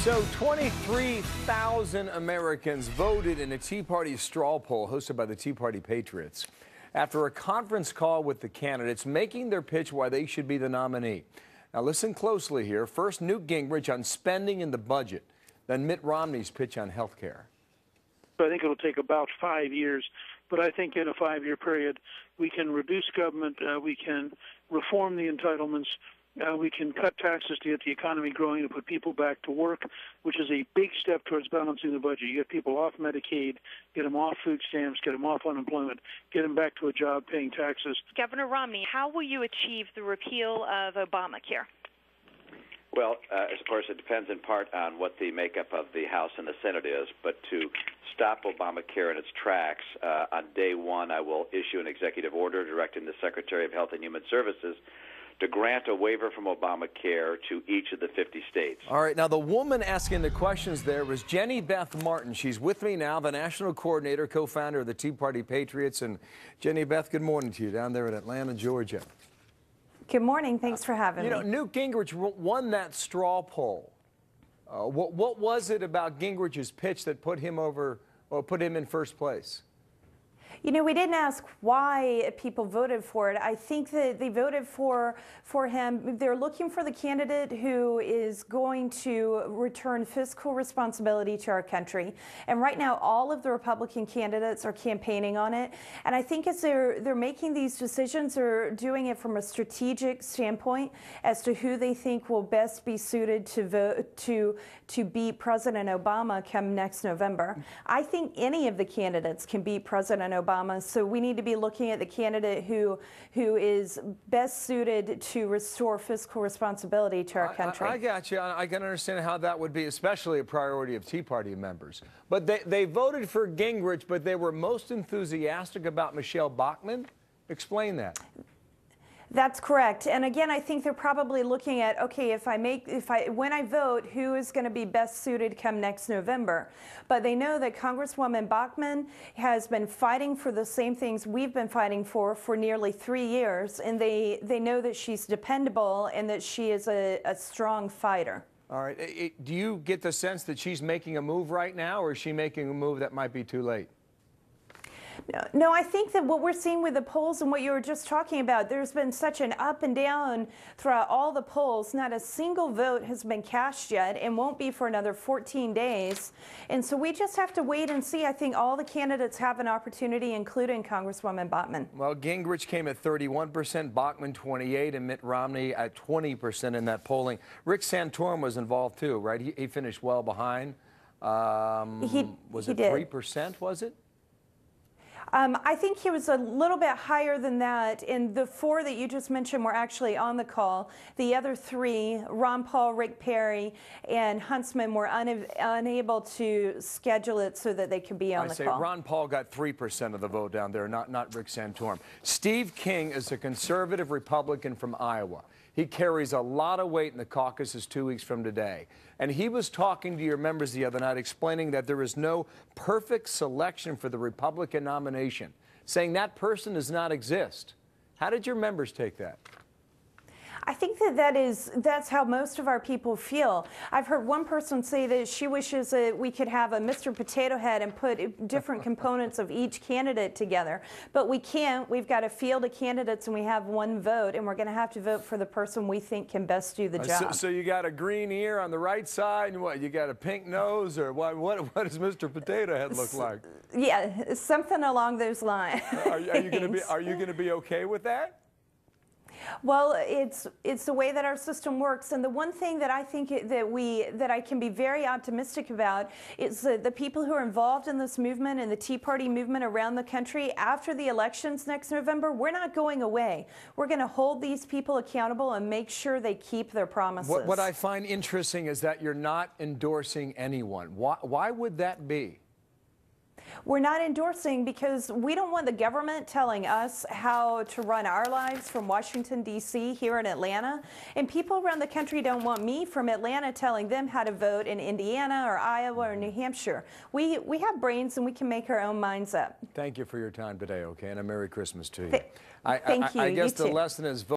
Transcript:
So 23,000 Americans voted in a Tea Party straw poll hosted by the Tea Party Patriots after a conference call with the candidates making their pitch why they should be the nominee. Now listen closely here. First, Newt Gingrich on spending and the budget. Then Mitt Romney's pitch on health care. I think it'll take about 5 years, but I think in a 5-year period, we can reduce government, we can reform the entitlements, we can cut taxes to get the economy growing and put people back to work, which is a big step towards balancing the budget. You get people off Medicaid, get them off food stamps, get them off unemployment, get them back to a job paying taxes. Governor Romney, how will you achieve the repeal of Obamacare? Well, of course, it depends in part on what the makeup of the House and the Senate is, but to stop Obamacare in its tracks, on day one, I will issue an executive order directing the Secretary of Health and Human Services to grant a waiver from Obamacare to each of the 50 states. All right, now the woman asking the questions there was Beth Martin. She's with me now, the national coordinator, co-founder of the Tea Party Patriots. And Beth, good morning to you down there in Atlanta, Georgia. Good morning. Thanks for having me. You know, Newt Gingrich won that straw poll. What was it about Gingrich's pitch that put him over, or put him in first place? You know, we didn't ask why people voted for it. I think that they voted for him. They're looking for the candidate who is going to return fiscal responsibility to our country. And right now, all of the Republican candidates are campaigning on it. And I think as they're making these decisions, they're doing it from a strategic standpoint as to who they think will best be suited to vote to beat President Obama come next November. I think any of the candidates can beat President Obama. So we need to be looking at the candidate who is best suited to restore fiscal responsibility to our country. I got you. I can understand how that would be especially a priority of Tea Party members. But they voted for Gingrich, but they were most enthusiastic about Michelle Bachmann. Explain that. That's correct. And again, I think they're probably looking at, okay, when I vote, who is going to be best suited come next November? But they know that Congresswoman Bachmann has been fighting for the same things we've been fighting for nearly 3 years. And they know that she's dependable and that she is a strong fighter. All right. Do you get the sense that she's making a move right now, or is she making a move that might be too late? No, I think that what we're seeing with the polls and what you were just talking about, there's been such an up and down throughout all the polls. Not a single vote has been cast yet and won't be for another 14 days. And so we just have to wait and see. I think all the candidates have an opportunity, including Congresswoman Bachmann. Well, Gingrich came at 31%, Bachmann 28%, and Mitt Romney at 20% in that polling. Rick Santorum was involved too, right? He finished well behind. Was it 3%, was it? I think he was a little bit higher than that, and the 4 that you just mentioned were actually on the call. The other 3, Ron Paul, Rick Perry, and Huntsman, were unable to schedule it so that they could be on the call. Ron Paul got 3% of the vote down there, not Rick Santorum. Steve King is a conservative Republican from Iowa. He carries a lot of weight in the caucuses 2 weeks from today. And he was talking to your members the other night, explaining that there is no perfect selection for the Republican nomination, saying that person does not exist. How did your members take that? I think that's how most of our people feel. I've heard one person say that she wishes that we could have a Mr. Potato Head and put different components of each candidate together. But we can't. We've got a field of candidates and we have one vote, and we're going to have to vote for the person we think can best do the job. So you got a green ear on the right side, and what, you got a pink nose, or what does Mr. Potato Head look like? Yeah, something along those lines. Are you going to be okay with that? Well, it's the way that our system works, and the one thing that I think that I can be very optimistic about is the people who are involved in this movement and the Tea Party movement around the country. After the elections next November, we're not going away. We're going to hold these people accountable and make sure they keep their promises. What I find interesting is that you're not endorsing anyone. Why would that be? We're not endorsing because we don't want the government telling us how to run our lives from Washington, D.C. here in Atlanta. And people around the country don't want me from Atlanta telling them how to vote in Indiana or Iowa or New Hampshire. We have brains and we can make our own minds up. Thank you for your time today, okay? And a Merry Christmas to you. Thank you. I guess You the too. lesson is vote.